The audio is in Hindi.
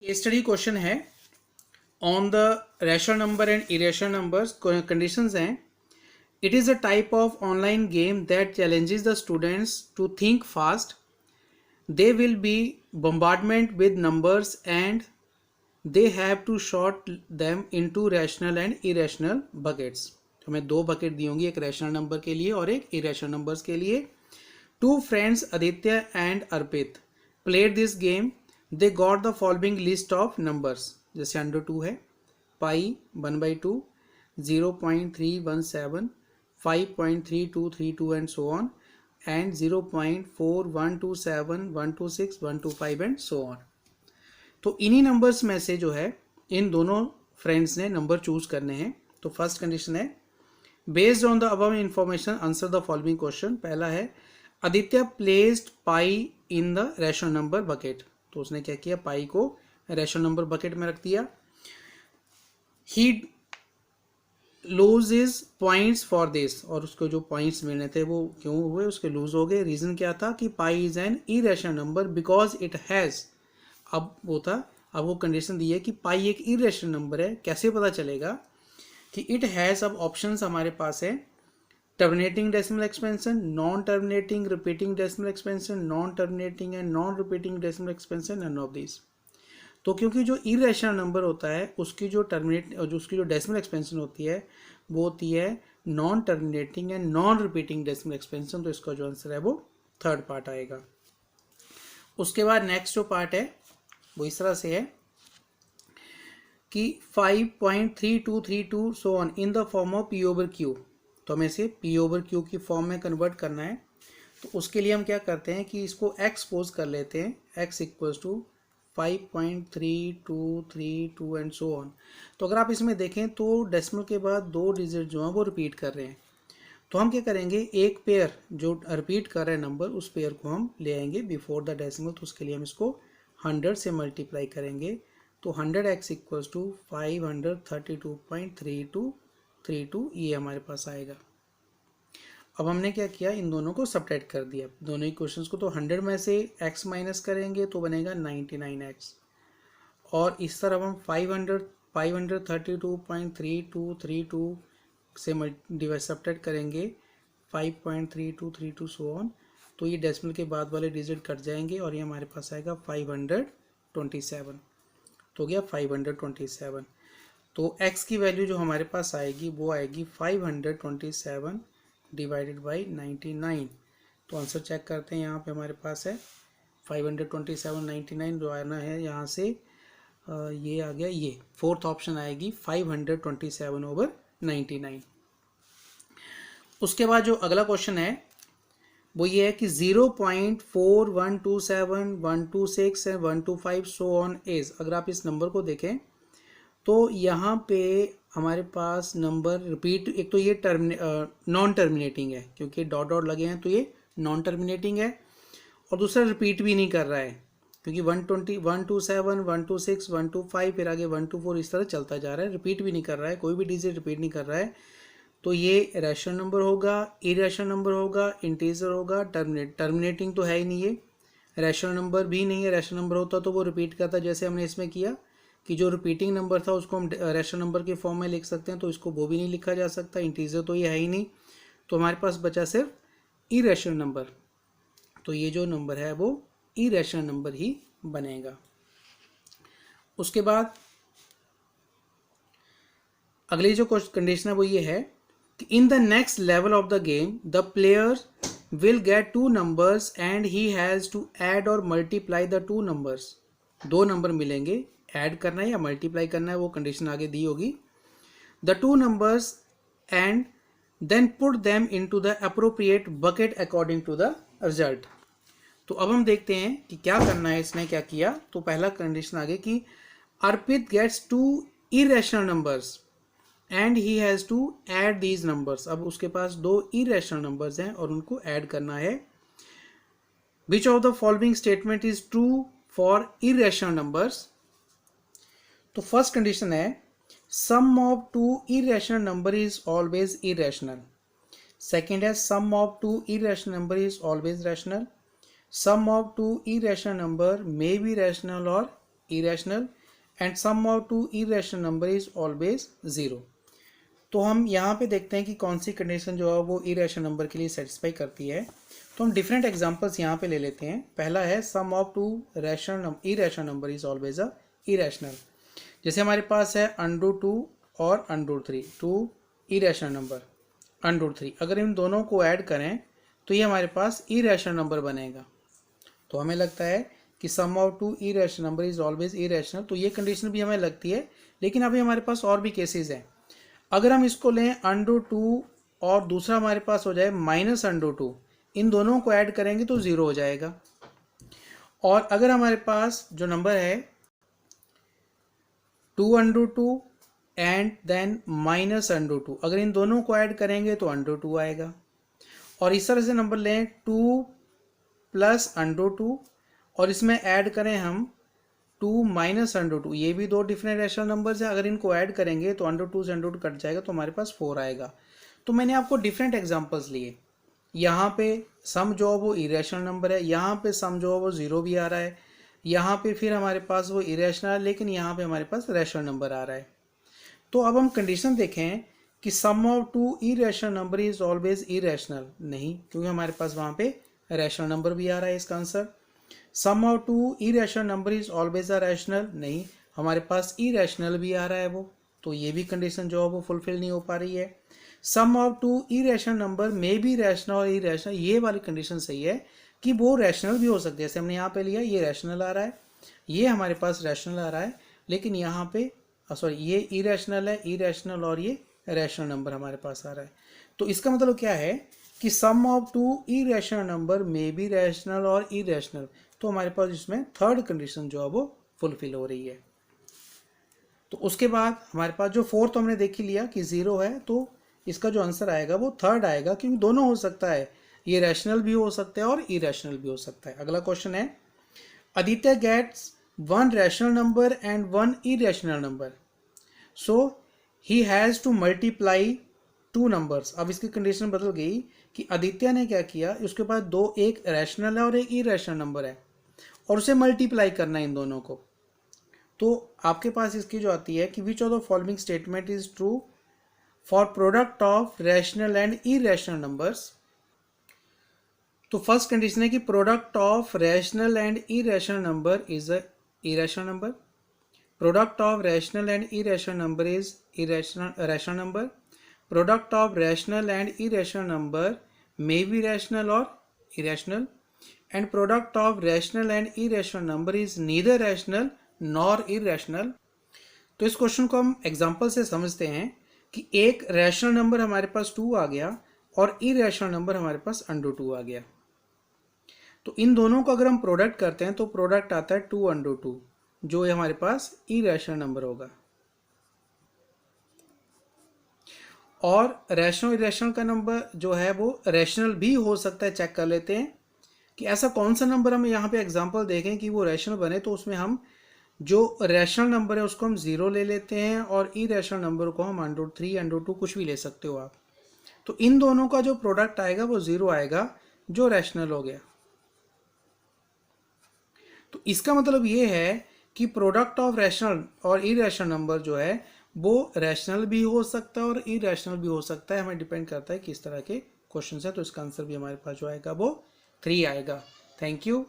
ये स्टडी क्वेश्चन है on the rational number and irrational numbers. Conditions हैं, it is a type of online game that challenges the students to think fast. They will be bombardment with numbers and they have to sort them into rational and irrational buckets। तो हमें दो बकेट दी होंगी, एक रैशनल नंबर के लिए और एक इरेशनल नंबर्स के लिए। Two friends Aditya and Arpit played this game. They got the following list of numbers, जैसे अंडर टू है, पाई 1/2, 0.317, 5.3232 and so on, and 0.4127, 126, 125 and so on। तो इन्हीं नंबर्स में से जो है इन दोनों फ्रेंड्स ने नंबर चूज करने हैं। तो फर्स्ट कंडीशन है, based on the above information answer the following question. पहला है, Aditya placed pi in the rational number bucket. तो उसने क्या किया, पाई को रैशनल नंबर बकेट में रख दिया। ही लूजेस पॉइंट्स फॉर दिस, और उसको जो पॉइंट्स मिलने थे वो क्यों हुए, उसके लूज हो गए। रीजन क्या था कि pi is an irrational number because it has, अब वो कंडीशन दी है कि पाई एक इरेशनल नंबर है। कैसे पता चलेगा कि इट हैज, अब ऑप्शंस हमारे पास है, terminating decimal expansion, non terminating, repeating decimal expansion, non terminating and non repeating decimal expansion, none of this. तो क्योंकि जो इरेशनल नंबर होता है उसकी जो उसकी जो डेसिमल एक्सपेंशन होती है वो होती है non terminating and non repeating decimal expansion. तो इसका जो आंसर है वो थर्ड पार्ट आएगा। उसके बाद नेक्स्ट जो पार्ट है वो इस तरह से है कि 5.3232 so on in the form of P over Q. तो हमें इसे पी ओवर क्यू की फॉर्म में कन्वर्ट करना है। तो उसके लिए हम क्या करते हैं कि इसको एक्स पोज कर लेते हैं, x equals to 5.3232 and so on. तो अगर आप इसमें देखें तो डेसिमल के बाद दो डिजिट जो हैं वो रिपीट कर रहे हैं। तो हम क्या करेंगे, एक पेयर जो रिपीट कर रहे हैं नंबर, उस पेयर को हम ले आएंगे बिफोर द डेसिमल। तो उसके लिए हम इसको 100 से मल्टीप्लाई करेंगे। तो 100x इक्वल्स टू 532.3232 ये हमारे पास आएगा। अब हमने क्या किया, इन दोनों को सब्ट्रैक्ट कर दिया, दोनों इक्वेशंस को। तो 100 में से x माइनस करेंगे तो बनेगा 99x, और इस तरफ हम 532.3232 से डिवाइड सब्ट्रैक्ट करेंगे 5.3232 सो ऑन। तो ये डेसिमल के बाद वाले डिजिट कट जाएंगे और ये हमारे पास आएगा 527। तो गया 527। तो x की वैल्यू जो हमारे पास आएगी वो आएगी 527 डिवाइडेड बाई 99। तो आंसर चेक करते हैं, यहाँ पे हमारे पास है 527 99 जो आना है यहाँ से ये आ गया, ये फोर्थ ऑप्शन आएगी 527/99। उसके बाद जो अगला क्वेश्चन है वो ये है कि 0.4127 126 एंड 125 सो ऑन इज। अगर आप इस नंबर को देखें तो यहाँ पे हमारे पास नंबर रिपीट, एक तो ये नॉन टर्मिनेटिंग है क्योंकि डॉट डॉट लगे हैं, तो ये नॉन टर्मिनेटिंग है। और दूसरा रिपीट भी नहीं कर रहा है क्योंकि 120 127 126 125 फिर आगे 124 इस तरह चलता जा रहा है, रिपीट भी नहीं कर रहा है, कोई भी डिजिट रिपीट नहीं कर रहा है। तो ये रैशनल नंबर होगा, इरेशनल नंबर होगा, इंटीजर होगा, टर्मिनेटिंग तो है ही नहीं, ये रैशनल नंबर भी नहीं है। रैशनल नंबर होता तो वो रिपीट करता, जैसे हमने इसमें किया कि जो रिपीटिंग नंबर था उसको हम रैशनल नंबर के फॉर्म में लिख सकते हैं, तो इसको वो भी नहीं लिखा जा सकता, इंटीजर तो ये है ही नहीं। तो हमारे पास बचा सिर्फ इरेशनल नंबर। तो ये जो नंबर है वो इरेशनल नंबर ही बनेगा। उसके बाद अगली जो कंडीशन है वो ये है कि in the next level of the game the player will get two numbers and he has to add और मल्टीप्लाई द टू नंबर्स। दो नंबर मिलेंगे, ऐड करना है या मल्टीप्लाई करना है वो कंडीशन आगे दी होगी। The two numbers and then put them into the appropriate bucket according to the result. तो अब हम देखते हैं कि क्या करना है, इसने क्या किया। तो पहला कंडीशन आगे कि Arpit gets to irrational numbers and he has to add these numbers. अब उसके पास दो इरेशनल नंबर्स हैं और उनको ऐड करना है। Which of the following statement is true for irrational numbers. तो फर्स्ट कंडीशन है sum of two irrational number is always irrational. Second है sum of two irrational number is always rational. Sum of two irrational number may be rational और irrational and sum of two irrational number is always 0. तो हम यहाँ पे देखते हैं कि कौन सी कंडीशन जो है वो इरेशनल नंबर के लिए सेटिस्फाई करती है। तो हम डिफरेंट एग्जांपल्स यहाँ पे ले लेते हैं। पहला है sum of two irrational number is always a irrational. जैसे हमारे पास है √2 और √3, टू इरेशनल नंबर √3, अगर इन दोनों को ऐड करें तो ये हमारे पास इरेशनल नंबर बनेगा। तो हमें लगता है कि sum of two irrational number is always irrational, तो ये कंडीशन भी हमें लगती है। लेकिन अभी हमारे पास और भी केसेस हैं। अगर हम इसको लें √2 और दूसरा हमारे पास हो जाए -√2, इन दोनों को ऐड करेंगे तो 0 हो जाएगा। और अगर हमारे पास जो नंबर है 2√2 एंड देन -√2, अगर इन दोनों को ऐड करेंगे तो √2 आएगा। और इस तरह से नंबर लें 2 + √2 और इसमें ऐड करें हम 2 - √2, ये भी दो डिफरेंट रैशनल नंबर्स हैं। अगर इनको ऐड करेंगे तो √2 से √2 कट जाएगा तो हमारे पास 4 आएगा। तो मैंने आपको डिफरेंट एग्जांपल्स लिए। यहाँ पे सम जो है वो इरेशनल नंबर है, यहाँ पे सम जो है वो 0 भी आ रहा है, यहाँ पे फिर हमारे पास वो इरेशनल है, लेकिन यहाँ पे हमारे पास रैशनल नंबर आ रहा है। तो अब हम कंडीशन देखें कि sum of two irrational number is always irrational, नहीं, क्योंकि हमारे पास वहाँ पे रैशनल नंबर भी आ रहा है इसका answer. Sum of two irrational number is always a rational, नहीं, हमारे पास इरेशनल भी आ रहा है वो, तो ये भी कंडीशन जो है वो फुलफिल नहीं हो पा रही है। Sum of two irrational number may be rational और इरेशनल, ये वाली कंडीशन सही है कि वो रैशनल भी हो सकते हैं। जैसे हमने यहाँ पे लिया ये रैशनल आ रहा है, ये हमारे पास रैशनल आ रहा है, लेकिन यहाँ पे सॉरी ये इरेशनल है, इरेशनल और ये रैशनल नंबर हमारे पास आ रहा है। तो इसका मतलब क्या है कि sum of two irrational number may be rational और इरेशनल, तो हमारे पास इसमें थर्ड कंडीशन जो है वो फुलफिल हो रही है। तो उसके बाद हमारे पास जो फोर्थ हमने देख ही लिया कि 0 है, तो इसका जो आंसर आएगा वो थर्ड आएगा, क्योंकि दोनों हो सकता है, ये रैशनल भी हो सकता है और इरेशनल भी हो सकता है। अगला क्वेश्चन है Aditya gets 1 rational number and 1 irrational number, so he has to multiply 2 numbers. अब इसकी कंडीशन बदल गई कि आदित्य ने क्या किया, उसके पास दो, एक रैशनल है और एक इरेशनल नंबर है, और उसे मल्टीप्लाई करना है इन दोनों को। तो आपके पास इसकी जो आती है कि which of the following statement is true for product of rational and irrational numbers. तो फर्स्ट कंडीशन है कि product of rational and irrational number is a irrational number, product of rational and irrational number is rational number, product of rational and irrational number may be rational और irrational, and product of rational and irrational number is neither rational nor irrational. तो इस क्वेश्चन को हम एग्जांपल से समझते हैं कि एक रैशनल नंबर हमारे पास 2 आ गया और इरेशनल नंबर हमारे पास √2 आ गया। तो इन दोनों को अगर हम प्रोडक्ट करते हैं तो प्रोडक्ट आता है 2 √2, जो ये हमारे पास इरेशनल नंबर होगा। और रैशनल इरेशनल का नंबर जो है वो रैशनल भी हो सकता है। चेक कर लेते हैं कि ऐसा कौन सा नंबर हम यहाँ पे एग्जांपल देखें कि वो रैशनल बने। तो उसमें हम जो रैशनल नंबर है उसको हम 0 ले लेते हैं और इरेशनल नंबर को हम √3 √2 कुछ भी ले सकते हो आप। तो इन दोनों का जो प्रोडक्ट आएगा वो 0 आएगा, जो रैशनल हो गया। तो इसका मतलब ये है कि प्रोडक्ट ऑफ रैशनल और इरेशनल नंबर जो है वो रैशनल भी हो सकता है और इरेशनल भी हो सकता है। हमें डिपेंड करता है किस तरह के क्वेश्चन है। तो इसका आंसर भी हमारे पास जो आएगा वो 3 आएगा। Thank you.